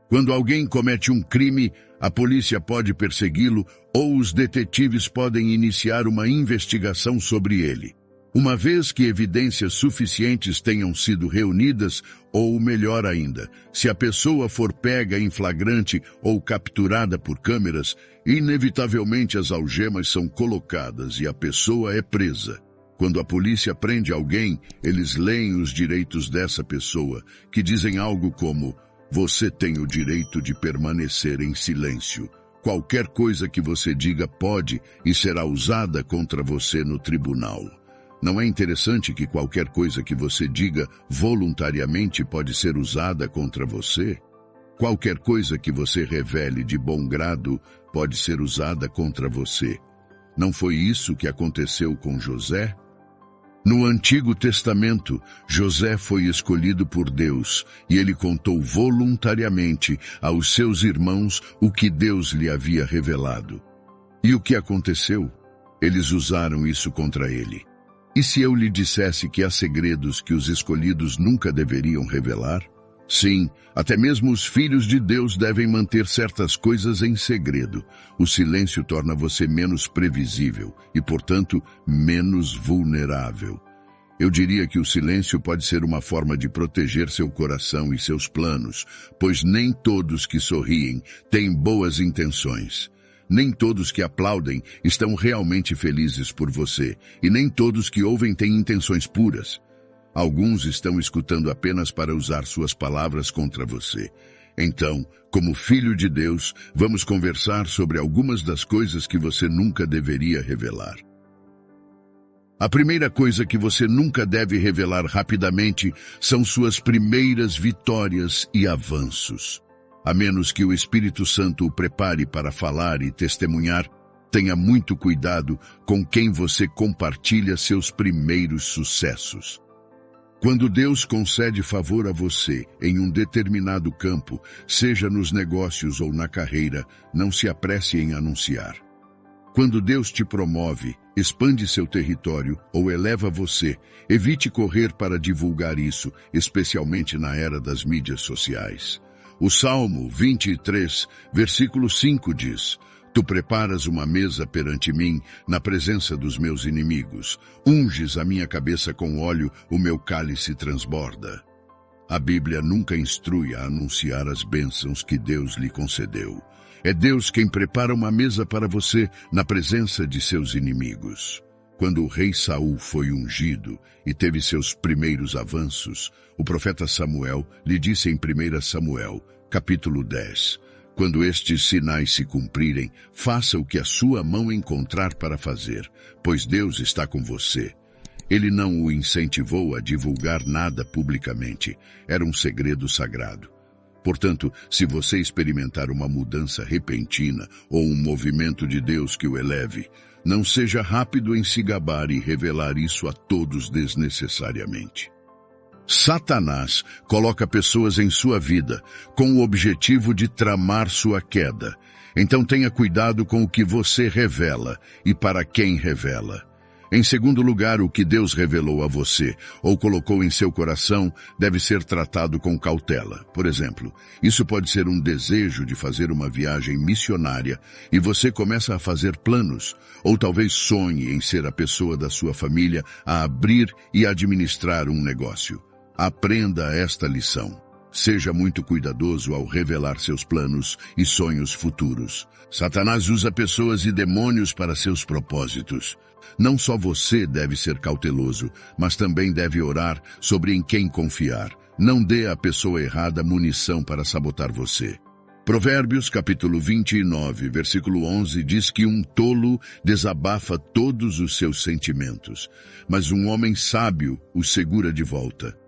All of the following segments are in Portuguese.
Quando alguém comete um crime, a polícia pode persegui-lo ou os detetives podem iniciar uma investigação sobre ele. Uma vez que evidências suficientes tenham sido reunidas, ou melhor ainda, se a pessoa for pega em flagrante ou capturada por câmeras, inevitavelmente as algemas são colocadas e a pessoa é presa. Quando a polícia prende alguém, eles leem os direitos dessa pessoa, que dizem algo como: você tem o direito de permanecer em silêncio. Qualquer coisa que você diga pode e será usada contra você no tribunal. Não é interessante que qualquer coisa que você diga voluntariamente pode ser usada contra você? Qualquer coisa que você revele de bom grado pode ser usada contra você. Não foi isso que aconteceu com José? No Antigo Testamento, José foi escolhido por Deus e ele contou voluntariamente aos seus irmãos o que Deus lhe havia revelado. E o que aconteceu? Eles usaram isso contra ele. E se eu lhe dissesse que há segredos que os escolhidos nunca deveriam revelar? Sim, até mesmo os filhos de Deus devem manter certas coisas em segredo. O silêncio torna você menos previsível e, portanto, menos vulnerável. Eu diria que o silêncio pode ser uma forma de proteger seu coração e seus planos, pois nem todos que sorriem têm boas intenções. Nem todos que aplaudem estão realmente felizes por você, e nem todos que ouvem têm intenções puras. Alguns estão escutando apenas para usar suas palavras contra você. Então, como filho de Deus, vamos conversar sobre algumas das coisas que você nunca deveria revelar. A primeira coisa que você nunca deve revelar rapidamente são suas primeiras vitórias e avanços. A menos que o Espírito Santo o prepare para falar e testemunhar, tenha muito cuidado com quem você compartilha seus primeiros sucessos. Quando Deus concede favor a você em um determinado campo, seja nos negócios ou na carreira, não se apresse em anunciar. Quando Deus te promove, expande seu território ou eleva você, evite correr para divulgar isso, especialmente na era das mídias sociais. O Salmo 23, versículo 5 diz: Tu preparas uma mesa perante mim, na presença dos meus inimigos. Unges a minha cabeça com óleo, o meu cálice transborda. A Bíblia nunca instrui a anunciar as bênçãos que Deus lhe concedeu. É Deus quem prepara uma mesa para você na presença de seus inimigos. Quando o rei Saul foi ungido e teve seus primeiros avanços, o profeta Samuel lhe disse em 1 Samuel, capítulo 10, quando estes sinais se cumprirem, faça o que a sua mão encontrar para fazer, pois Deus está com você. Ele não o incentivou a divulgar nada publicamente, era um segredo sagrado. Portanto, se você experimentar uma mudança repentina ou um movimento de Deus que o eleve, não seja rápido em se gabar e revelar isso a todos desnecessariamente. Satanás coloca pessoas em sua vida com o objetivo de tramar sua queda. Então tenha cuidado com o que você revela e para quem revela. Em segundo lugar, o que Deus revelou a você ou colocou em seu coração deve ser tratado com cautela. Por exemplo, isso pode ser um desejo de fazer uma viagem missionária e você começa a fazer planos, ou talvez sonhe em ser a pessoa da sua família a abrir e administrar um negócio. Aprenda esta lição. Seja muito cuidadoso ao revelar seus planos e sonhos futuros. Satanás usa pessoas e demônios para seus propósitos. Não só você deve ser cauteloso, mas também deve orar sobre em quem confiar. Não dê à pessoa errada munição para sabotar você. Provérbios, capítulo 29, versículo 11, diz que um tolo desabafa todos os seus sentimentos, mas um homem sábio os segura de volta.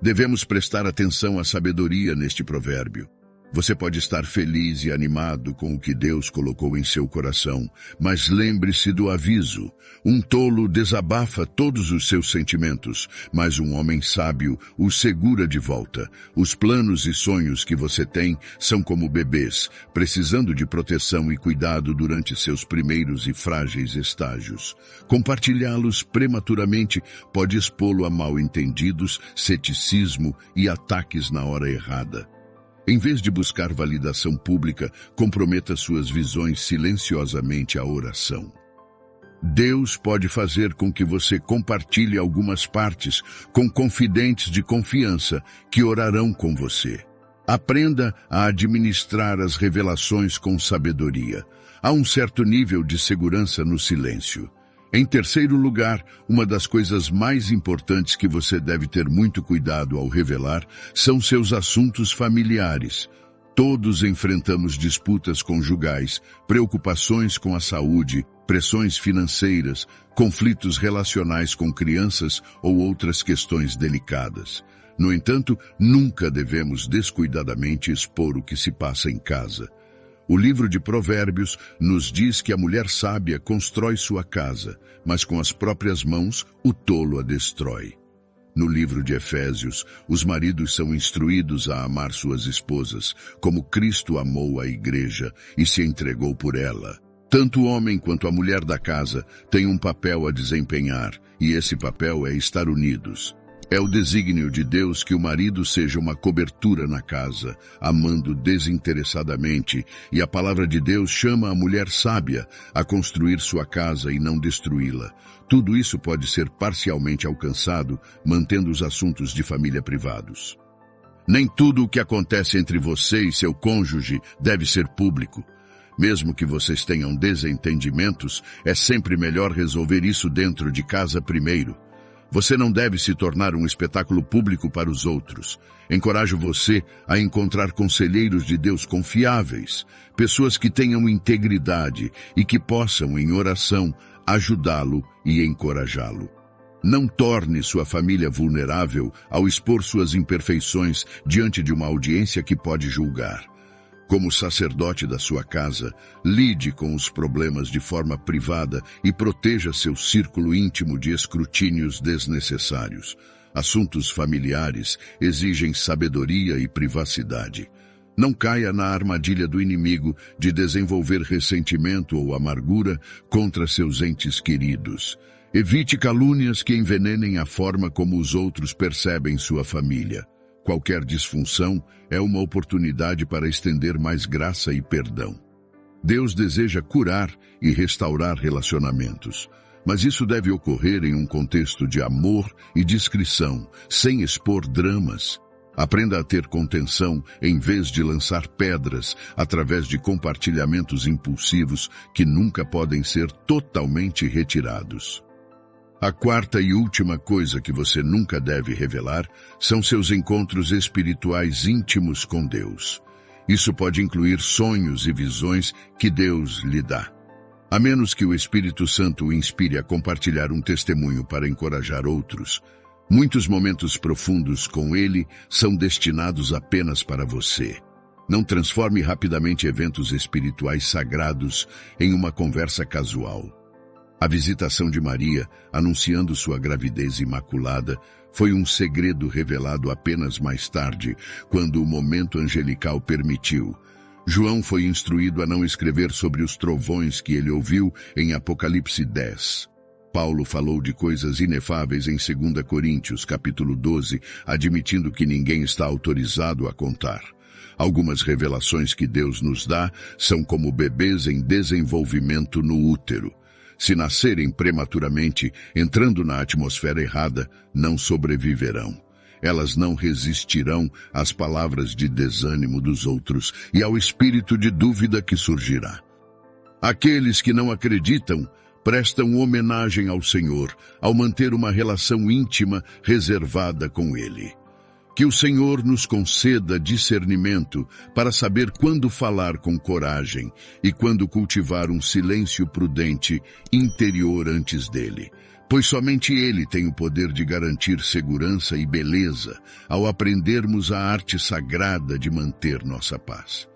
Devemos prestar atenção à sabedoria neste provérbio. Você pode estar feliz e animado com o que Deus colocou em seu coração, mas lembre-se do aviso. Um tolo desabafa todos os seus sentimentos, mas um homem sábio os segura de volta. Os planos e sonhos que você tem são como bebês, precisando de proteção e cuidado durante seus primeiros e frágeis estágios. Compartilhá-los prematuramente pode expô-lo a mal-entendidos, ceticismo e ataques na hora errada. Em vez de buscar validação pública, comprometa suas visões silenciosamente à oração. Deus pode fazer com que você compartilhe algumas partes com confidentes de confiança que orarão com você. Aprenda a administrar as revelações com sabedoria. Há um certo nível de segurança no silêncio. Em terceiro lugar, uma das coisas mais importantes que você deve ter muito cuidado ao revelar são seus assuntos familiares. Todos enfrentamos disputas conjugais, preocupações com a saúde, pressões financeiras, conflitos relacionais com crianças ou outras questões delicadas. No entanto, nunca devemos descuidadamente expor o que se passa em casa. O livro de Provérbios nos diz que a mulher sábia constrói sua casa, mas com as próprias mãos o tolo a destrói. No livro de Efésios, os maridos são instruídos a amar suas esposas, como Cristo amou a igreja e se entregou por ela. Tanto o homem quanto a mulher da casa têm um papel a desempenhar, e esse papel é estar unidos. É o desígnio de Deus que o marido seja uma cobertura na casa, amando desinteressadamente, e a palavra de Deus chama a mulher sábia a construir sua casa e não destruí-la. Tudo isso pode ser parcialmente alcançado, mantendo os assuntos de família privados. Nem tudo o que acontece entre você e seu cônjuge deve ser público. Mesmo que vocês tenham desentendimentos, é sempre melhor resolver isso dentro de casa primeiro. Você não deve se tornar um espetáculo público para os outros. Encorajo você a encontrar conselheiros de Deus confiáveis, pessoas que tenham integridade e que possam, em oração, ajudá-lo e encorajá-lo. Não torne sua família vulnerável ao expor suas imperfeições diante de uma audiência que pode julgar. Como sacerdote da sua casa, lide com os problemas de forma privada e proteja seu círculo íntimo de escrutínios desnecessários. Assuntos familiares exigem sabedoria e privacidade. Não caia na armadilha do inimigo de desenvolver ressentimento ou amargura contra seus entes queridos. Evite calúnias que envenenem a forma como os outros percebem sua família. Qualquer disfunção é uma oportunidade para estender mais graça e perdão. Deus deseja curar e restaurar relacionamentos, mas isso deve ocorrer em um contexto de amor e discrição, sem expor dramas. Aprenda a ter contenção em vez de lançar pedras através de compartilhamentos impulsivos que nunca podem ser totalmente retirados. A quarta e última coisa que você nunca deve revelar são seus encontros espirituais íntimos com Deus. Isso pode incluir sonhos e visões que Deus lhe dá. A menos que o Espírito Santo o inspire a compartilhar um testemunho para encorajar outros, muitos momentos profundos com Ele são destinados apenas para você. Não transforme rapidamente eventos espirituais sagrados em uma conversa casual. A visitação de Maria, anunciando sua gravidez imaculada, foi um segredo revelado apenas mais tarde, quando o momento angelical permitiu. João foi instruído a não escrever sobre os trovões que ele ouviu em Apocalipse 10. Paulo falou de coisas inefáveis em 2 Coríntios, capítulo 12, admitindo que ninguém está autorizado a contar. Algumas revelações que Deus nos dá são como bebês em desenvolvimento no útero. Se nascerem prematuramente, entrando na atmosfera errada, não sobreviverão. Elas não resistirão às palavras de desânimo dos outros e ao espírito de dúvida que surgirá. Aqueles que não acreditam prestam homenagem ao Senhor ao manter uma relação íntima reservada com Ele. Que o Senhor nos conceda discernimento para saber quando falar com coragem e quando cultivar um silêncio prudente interior antes dele, pois somente Ele tem o poder de garantir segurança e beleza ao aprendermos a arte sagrada de manter nossa paz.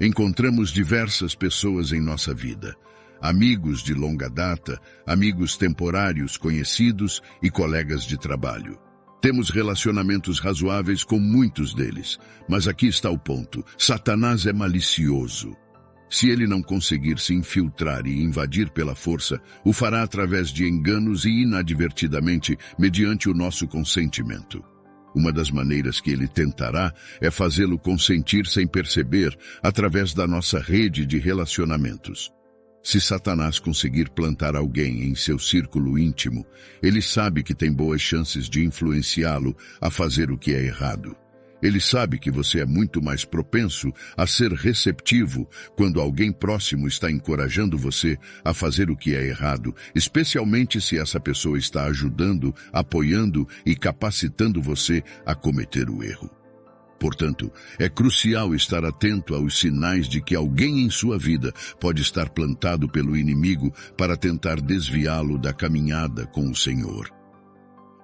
Encontramos diversas pessoas em nossa vida, amigos de longa data, amigos temporários conhecidos e colegas de trabalho. Temos relacionamentos razoáveis com muitos deles, mas aqui está o ponto. Satanás é malicioso. Se ele não conseguir se infiltrar e invadir pela força, o fará através de enganos e inadvertidamente mediante o nosso consentimento. Uma das maneiras que ele tentará é fazê-lo consentir sem perceber, através da nossa rede de relacionamentos. Se Satanás conseguir plantar alguém em seu círculo íntimo, ele sabe que tem boas chances de influenciá-lo a fazer o que é errado. Ele sabe que você é muito mais propenso a ser receptivo quando alguém próximo está encorajando você a fazer o que é errado, especialmente se essa pessoa está ajudando, apoiando e capacitando você a cometer o erro. Portanto, é crucial estar atento aos sinais de que alguém em sua vida pode estar plantado pelo inimigo para tentar desviá-lo da caminhada com o Senhor.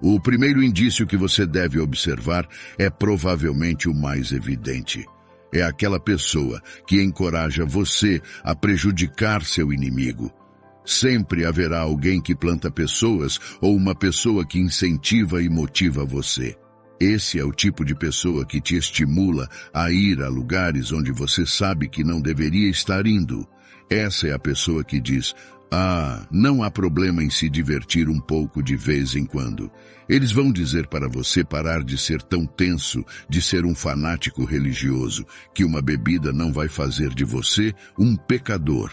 O primeiro indício que você deve observar é provavelmente o mais evidente. É aquela pessoa que encoraja você a prejudicar seu inimigo. Sempre haverá alguém que planta pessoas ou uma pessoa que incentiva e motiva você. Esse é o tipo de pessoa que te estimula a ir a lugares onde você sabe que não deveria estar indo. Essa é a pessoa que diz: não há problema em se divertir um pouco de vez em quando. Eles vão dizer para você parar de ser tão tenso, de ser um fanático religioso, que uma bebida não vai fazer de você um pecador.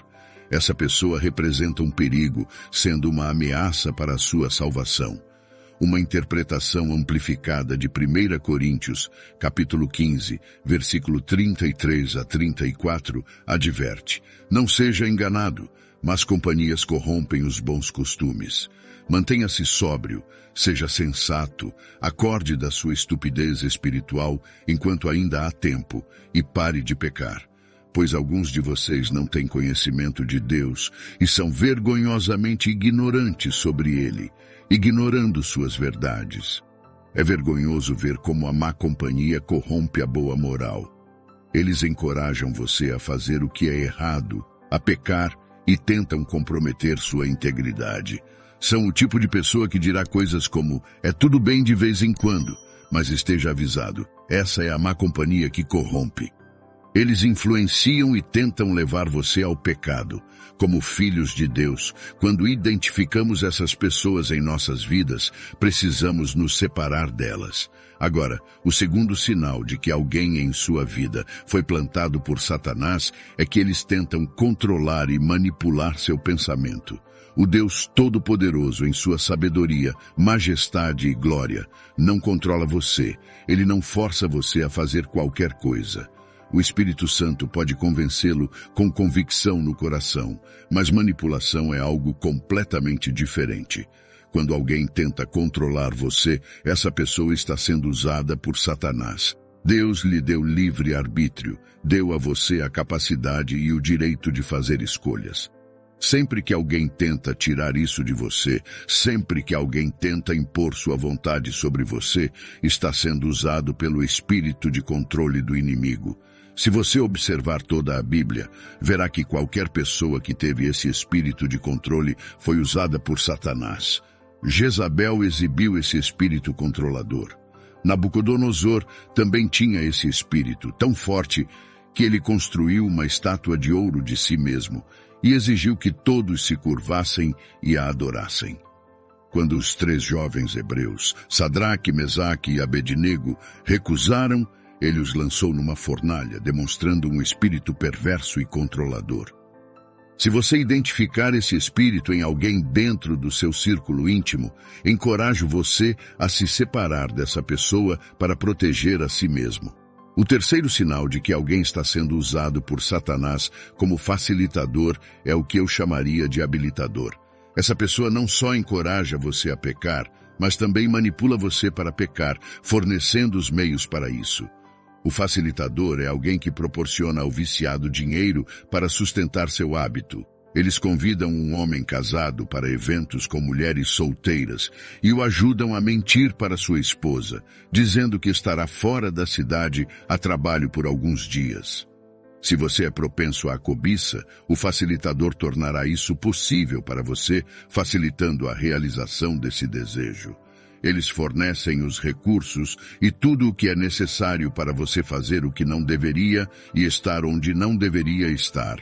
Essa pessoa representa um perigo, sendo uma ameaça para a sua salvação. Uma interpretação amplificada de 1 Coríntios, capítulo 15, versículo 33 a 34, adverte: não seja enganado, mas companhias corrompem os bons costumes. Mantenha-se sóbrio, seja sensato, acorde da sua estupidez espiritual enquanto ainda há tempo e pare de pecar. Pois alguns de vocês não têm conhecimento de Deus e são vergonhosamente ignorantes sobre Ele, ignorando suas verdades. É vergonhoso ver como a má companhia corrompe a boa moral. Eles encorajam você a fazer o que é errado, a pecar e tentam comprometer sua integridade. São o tipo de pessoa que dirá coisas como: é tudo bem de vez em quando, mas esteja avisado, essa é a má companhia que corrompe. Eles influenciam e tentam levar você ao pecado. Como filhos de Deus, quando identificamos essas pessoas em nossas vidas, precisamos nos separar delas. Agora, o segundo sinal de que alguém em sua vida foi plantado por Satanás é que eles tentam controlar e manipular seu pensamento. O Deus Todo-Poderoso, em sua sabedoria, majestade e glória, não controla você. Ele não força você a fazer qualquer coisa. O Espírito Santo pode convencê-lo com convicção no coração, mas manipulação é algo completamente diferente. Quando alguém tenta controlar você, essa pessoa está sendo usada por Satanás. Deus lhe deu livre arbítrio, deu a você a capacidade e o direito de fazer escolhas. Sempre que alguém tenta tirar isso de você, sempre que alguém tenta impor sua vontade sobre você, está sendo usado pelo espírito de controle do inimigo. Se você observar toda a Bíblia, verá que qualquer pessoa que teve esse espírito de controle foi usada por Satanás. Jezabel exibiu esse espírito controlador. Nabucodonosor também tinha esse espírito tão forte que ele construiu uma estátua de ouro de si mesmo e exigiu que todos se curvassem e a adorassem. Quando os 3 jovens hebreus, Sadraque, Mesaque e Abednego, recusaram, ele os lançou numa fornalha, demonstrando um espírito perverso e controlador. Se você identificar esse espírito em alguém dentro do seu círculo íntimo, encorajo você a se separar dessa pessoa para proteger a si mesmo. O terceiro sinal de que alguém está sendo usado por Satanás como facilitador é o que eu chamaria de habilitador. Essa pessoa não só encoraja você a pecar, mas também manipula você para pecar, fornecendo os meios para isso. O facilitador é alguém que proporciona ao viciado dinheiro para sustentar seu hábito. Eles convidam um homem casado para eventos com mulheres solteiras e o ajudam a mentir para sua esposa, dizendo que estará fora da cidade a trabalho por alguns dias. Se você é propenso à cobiça, o facilitador tornará isso possível para você, facilitando a realização desse desejo. Eles fornecem os recursos e tudo o que é necessário para você fazer o que não deveria e estar onde não deveria estar.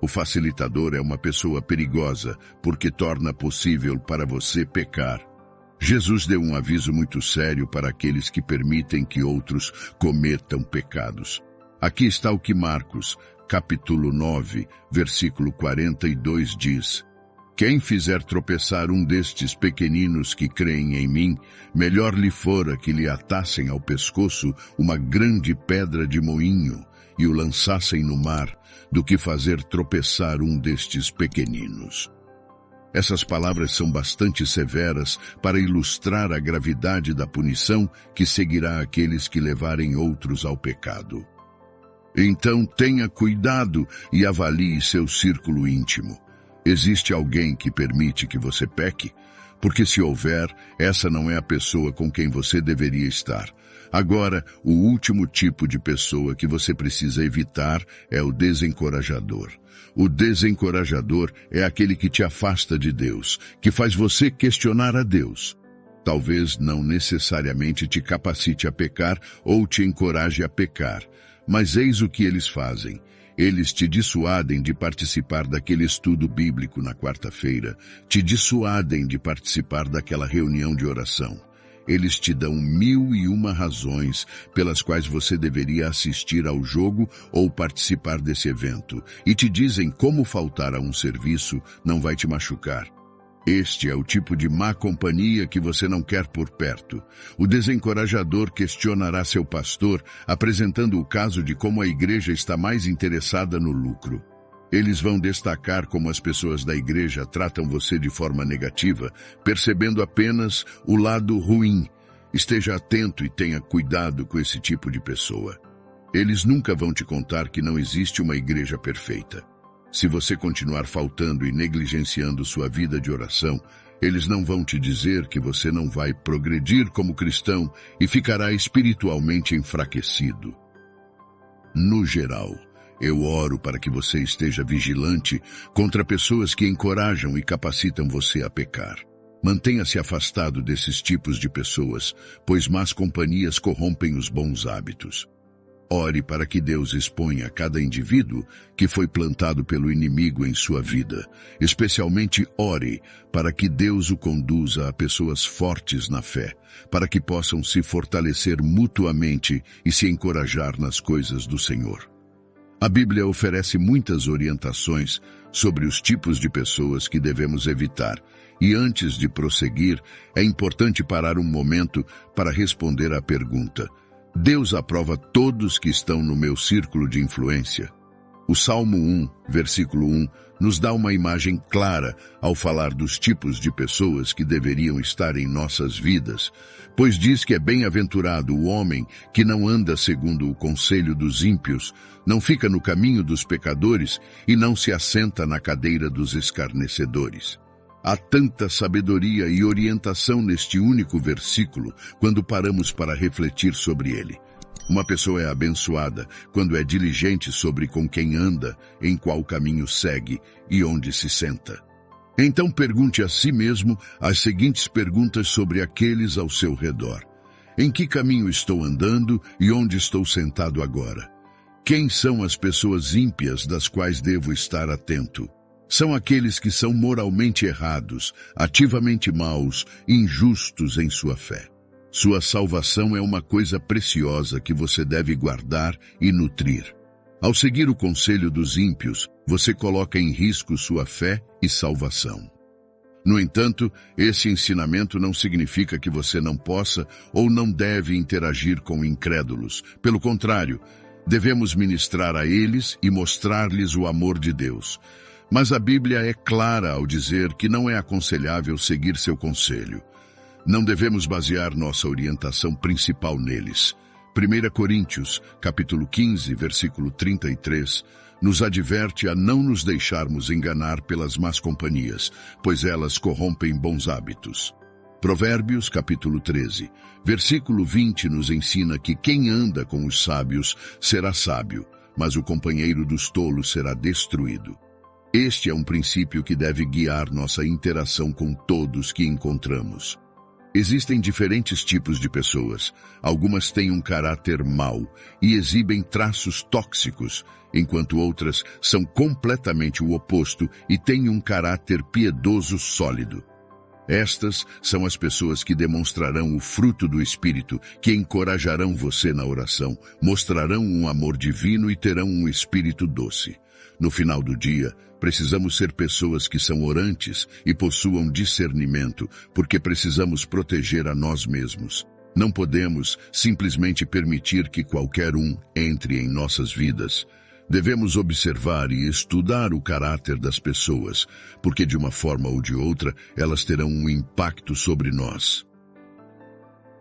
O facilitador é uma pessoa perigosa porque torna possível para você pecar. Jesus deu um aviso muito sério para aqueles que permitem que outros cometam pecados. Aqui está o que Marcos, capítulo 9, versículo 42 diz: Quem fizer tropeçar um destes pequeninos que creem em mim, melhor lhe fora que lhe atassem ao pescoço uma grande pedra de moinho e o lançassem no mar, do que fazer tropeçar um destes pequeninos. Essas palavras são bastante severas para ilustrar a gravidade da punição que seguirá aqueles que levarem outros ao pecado. Então tenha cuidado e avalie seu círculo íntimo. Existe alguém que permite que você peque? Porque se houver, essa não é a pessoa com quem você deveria estar. Agora, o último tipo de pessoa que você precisa evitar é o desencorajador. O desencorajador é aquele que te afasta de Deus, que faz você questionar a Deus. Talvez não necessariamente te capacite a pecar ou te encoraje a pecar, mas eis o que eles fazem. Eles te dissuadem de participar daquele estudo bíblico na quarta-feira, te dissuadem de participar daquela reunião de oração. Eles te dão 1001 razões pelas quais você deveria assistir ao jogo ou participar desse evento, e te dizem como faltar a um serviço não vai te machucar. Este é o tipo de má companhia que você não quer por perto. O desencorajador questionará seu pastor, apresentando o caso de como a igreja está mais interessada no lucro. Eles vão destacar como as pessoas da igreja tratam você de forma negativa, percebendo apenas o lado ruim. Esteja atento e tenha cuidado com esse tipo de pessoa. Eles nunca vão te contar que não existe uma igreja perfeita. Se você continuar faltando e negligenciando sua vida de oração, eles não vão te dizer que você não vai progredir como cristão e ficará espiritualmente enfraquecido. No geral, eu oro para que você esteja vigilante contra pessoas que encorajam e capacitam você a pecar. Mantenha-se afastado desses tipos de pessoas, pois más companhias corrompem os bons hábitos. Ore para que Deus exponha cada indivíduo que foi plantado pelo inimigo em sua vida. Especialmente ore para que Deus o conduza a pessoas fortes na fé, para que possam se fortalecer mutuamente e se encorajar nas coisas do Senhor. A Bíblia oferece muitas orientações sobre os tipos de pessoas que devemos evitar, e antes de prosseguir, é importante parar um momento para responder à pergunta: Deus aprova todos que estão no meu círculo de influência? O Salmo 1, versículo 1, nos dá uma imagem clara ao falar dos tipos de pessoas que deveriam estar em nossas vidas, pois diz que é bem-aventurado o homem que não anda segundo o conselho dos ímpios, não fica no caminho dos pecadores e não se assenta na cadeira dos escarnecedores. Há tanta sabedoria e orientação neste único versículo quando paramos para refletir sobre ele. Uma pessoa é abençoada quando é diligente sobre com quem anda, em qual caminho segue e onde se senta. Então pergunte a si mesmo as seguintes perguntas sobre aqueles ao seu redor. Em que caminho estou andando e onde estou sentado agora? Quem são as pessoas ímpias das quais devo estar atento? São aqueles que são moralmente errados, ativamente maus, injustos em sua fé. Sua salvação é uma coisa preciosa que você deve guardar e nutrir. Ao seguir o conselho dos ímpios, você coloca em risco sua fé e salvação. No entanto, esse ensinamento não significa que você não possa ou não deve interagir com incrédulos. Pelo contrário, devemos ministrar a eles e mostrar-lhes o amor de Deus. Mas a Bíblia é clara ao dizer que não é aconselhável seguir seu conselho. Não devemos basear nossa orientação principal neles. 1 Coríntios, capítulo 15, versículo 33, nos adverte a não nos deixarmos enganar pelas más companhias, pois elas corrompem bons hábitos. Provérbios, capítulo 13, versículo 20, nos ensina que quem anda com os sábios será sábio, mas o companheiro dos tolos será destruído. Este é um princípio que deve guiar nossa interação com todos que encontramos. Existem diferentes tipos de pessoas. Algumas têm um caráter mau e exibem traços tóxicos, enquanto outras são completamente o oposto e têm um caráter piedoso sólido. Estas são as pessoas que demonstrarão o fruto do Espírito, que encorajarão você na oração, mostrarão um amor divino e terão um espírito doce. No final do dia, precisamos ser pessoas que são orantes e possuam discernimento, porque precisamos proteger a nós mesmos. Não podemos simplesmente permitir que qualquer um entre em nossas vidas. Devemos observar e estudar o caráter das pessoas, porque de uma forma ou de outra, elas terão um impacto sobre nós.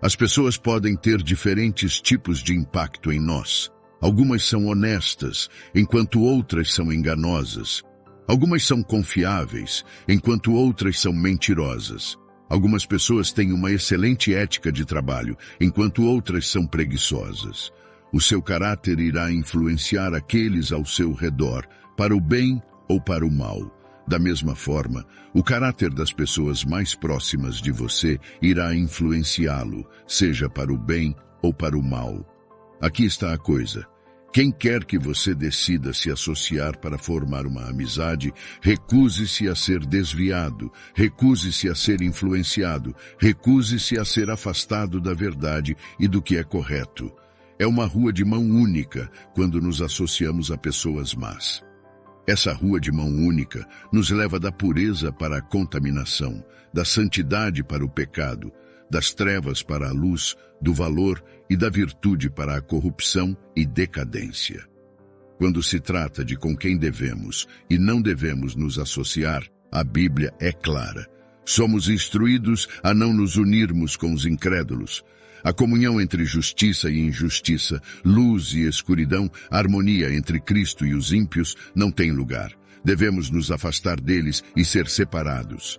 As pessoas podem ter diferentes tipos de impacto em nós. Algumas são honestas, enquanto outras são enganosas. Algumas são confiáveis, enquanto outras são mentirosas. Algumas pessoas têm uma excelente ética de trabalho, enquanto outras são preguiçosas. O seu caráter irá influenciar aqueles ao seu redor, para o bem ou para o mal. Da mesma forma, o caráter das pessoas mais próximas de você irá influenciá-lo, seja para o bem ou para o mal. Aqui está a coisa. Quem quer que você decida se associar para formar uma amizade, recuse-se a ser desviado, recuse-se a ser influenciado, recuse-se a ser afastado da verdade e do que é correto. É uma rua de mão única quando nos associamos a pessoas más. Essa rua de mão única nos leva da pureza para a contaminação, da santidade para o pecado, das trevas para a luz, do valor e da virtude para a corrupção e decadência. Quando se trata de com quem devemos e não devemos nos associar, a Bíblia é clara. Somos instruídos a não nos unirmos com os incrédulos. A comunhão entre justiça e injustiça, luz e escuridão, harmonia entre Cristo e os ímpios não tem lugar. Devemos nos afastar deles e ser separados.